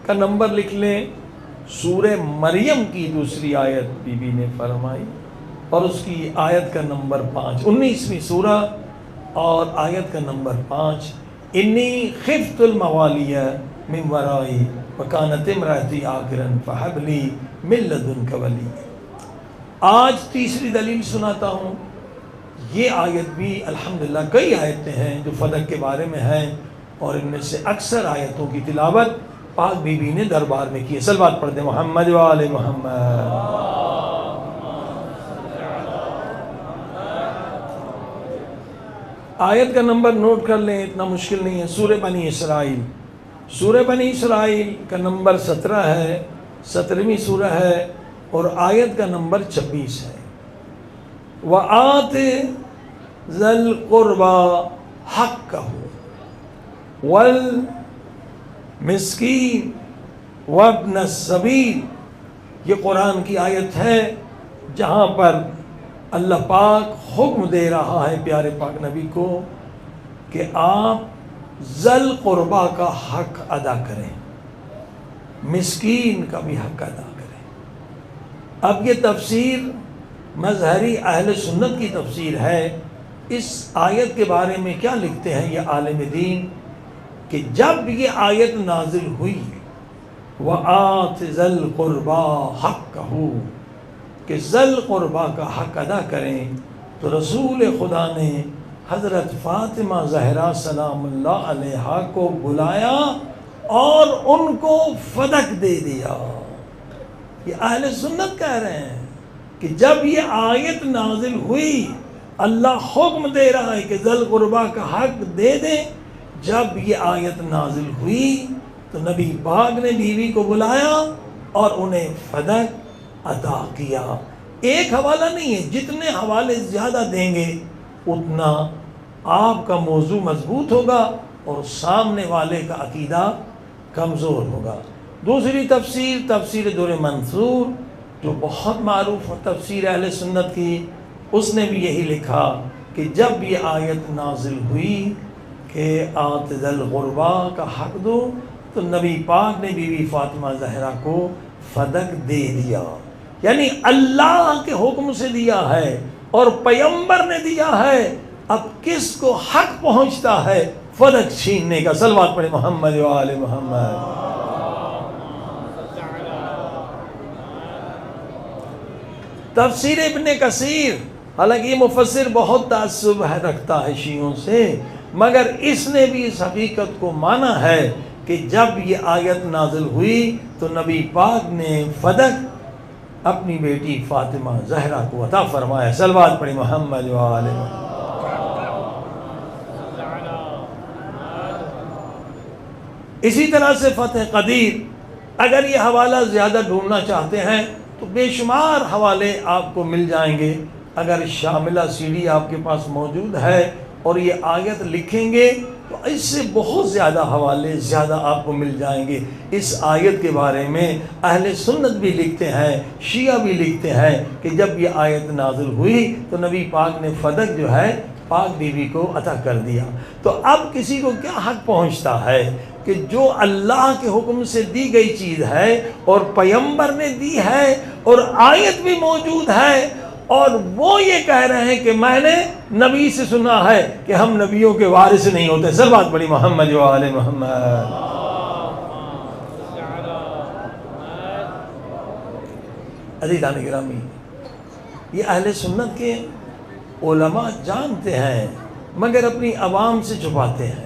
کا نمبر لکھ لیں، سورہ مریم کی دوسری آیت بی بی نے فرمائی، اور اس کی آیت کا نمبر 5، 19ویں سورہ اور آیت کا نمبر 5، انی خفت الموالیہ من ورائی وکانت امراتی عاقرا فہب لی من لدنک ولی۔ آج تیسری دلیل سناتا ہوں۔ یہ آیت بھی الحمدللہ، کئی آیتیں ہیں جو فلق کے بارے میں ہیں، اور ان میں سے اکثر آیتوں کی تلاوت پاک بی بی نے دربار میں کی ہے۔ صلوات پڑھتے ہیں محمد و آل محمد۔ آیت کا نمبر نوٹ کر لیں، اتنا مشکل نہیں ہے۔ سورہ بنی اسرائیل، سورہ بنی اسرائیل کا نمبر 17 ہے، 17ویں سورہ ہے، اور آیت کا نمبر 26 ہے۔ وَآتِ ذَا الْقُرْبَى حَقَّهُ وَالْمِسْكِينَ وَابْنَ السَّبِيلِ۔ یہ قرآن کی آیت ہے جہاں پر اللہ پاک حکم دے رہا ہے پیارے پاک نبی کو کہ آپ ذل قربا کا حق ادا کریں، مسکین کا بھی حق ادا کریں۔ اب یہ تفسیر مظہری اہل سنت کی تفسیر ہے۔ اس آیت کے بارے میں کیا لکھتے ہیں یہ عالم دین کہ جب یہ آیت نازل ہوئی وَآتِ ذَا الْقُرْبَى حَقَّهُ، کہ ذل قربا کا حق ادا کریں، تو رسول خدا نے حضرت فاطمہ زہرا سلام اللہ علیہا کو بلایا اور ان کو فدق دے دیا۔ یہ اہل سنت کہہ رہے ہیں کہ جب یہ آیت نازل ہوئی، اللہ حکم دے رہا ہے کہ ذل قربا کا حق دے دیں، جب یہ آیت نازل ہوئی تو نبی پاک نے بیوی کو بلایا اور انہیں فدق عطا کیا۔ ایک حوالہ نہیں ہے، جتنے حوالے زیادہ دیں گے اتنا آپ کا موضوع مضبوط ہوگا اور سامنے والے کا عقیدہ کمزور ہوگا۔ دوسری تفسیر، تفسیر در منصور، جو بہت معروف تفسیر اہل سنت کی، اس نے بھی یہی لکھا کہ جب یہ آیت نازل ہوئی کہ آت ذل قربا کا حق دو، تو نبی پاک نے بی بی فاطمہ زہرا کو فدق دے دیا۔ یعنی اللہ کے حکم سے دیا ہے اور پیغمبر نے دیا ہے، اب کس کو حق پہنچتا ہے فدق چھیننے کا؟ صلوات پڑھیں محمد و آل محمد۔ تفسیر ابن کثیر، حالانکہ یہ مفسر بہت تعصب رکھتا ہے شیعوں سے، مگر اس نے بھی اس حقیقت کو مانا ہے کہ جب یہ آیت نازل ہوئی تو نبی پاک نے فدق اپنی بیٹی فاطمہ زہرا کو عطا فرمایا۔ صلوات پڑھی محمد و آل محمد۔ اسی طرح سے فتح قدیر، اگر یہ حوالہ زیادہ ڈھونڈنا چاہتے ہیں تو بے شمار حوالے آپ کو مل جائیں گے۔ اگر شاملہ سی ڈی آپ کے پاس موجود ہے اور یہ آیت لکھیں گے تو اس سے بہت زیادہ حوالے زیادہ آپ کو مل جائیں گے۔ اس آیت کے بارے میں اہل سنت بھی لکھتے ہیں، شیعہ بھی لکھتے ہیں کہ جب یہ آیت نازل ہوئی تو نبی پاک نے فدق جو ہے پاک بیوی کو عطا کر دیا۔ تو اب کسی کو کیا حق پہنچتا ہے کہ جو اللہ کے حکم سے دی گئی چیز ہے اور پیغمبر نے دی ہے اور آیت بھی موجود ہے، اور وہ یہ کہہ رہے ہیں کہ میں نے نبی سے سنا ہے کہ ہم نبیوں کے وارث نہیں ہوتے۔ صلوات پڑھی محمد و آل محمد۔ عزیزان گرامی، یہ اہل سنت کے علماء جانتے ہیں مگر اپنی عوام سے چھپاتے ہیں۔